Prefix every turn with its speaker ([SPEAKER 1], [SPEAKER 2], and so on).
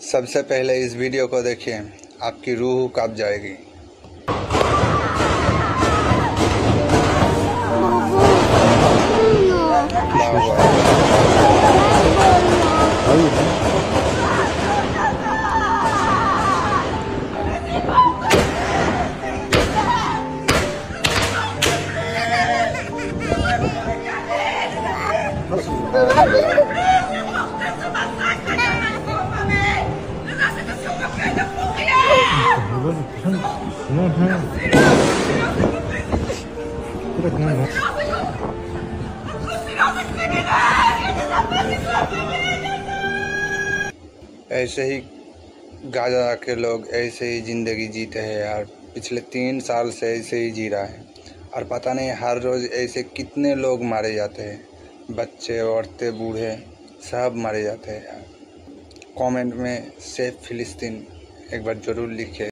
[SPEAKER 1] सबसे पहले इस वीडियो को देखिए, आपकी रूह कांप जाएगी। ऐसे ही गाजा के लोग ऐसे ही ज़िंदगी जीते हैं यार। पिछले 3 साल से ऐसे ही जी रहा है और पता नहीं हर रोज़ ऐसे कितने लोग मारे जाते हैं। बच्चे, औरतें, बूढ़े सब मारे जाते हैं यार। कमेंट में सेफ फ़िलिस्तीन एक बार ज़रूर लिखिए।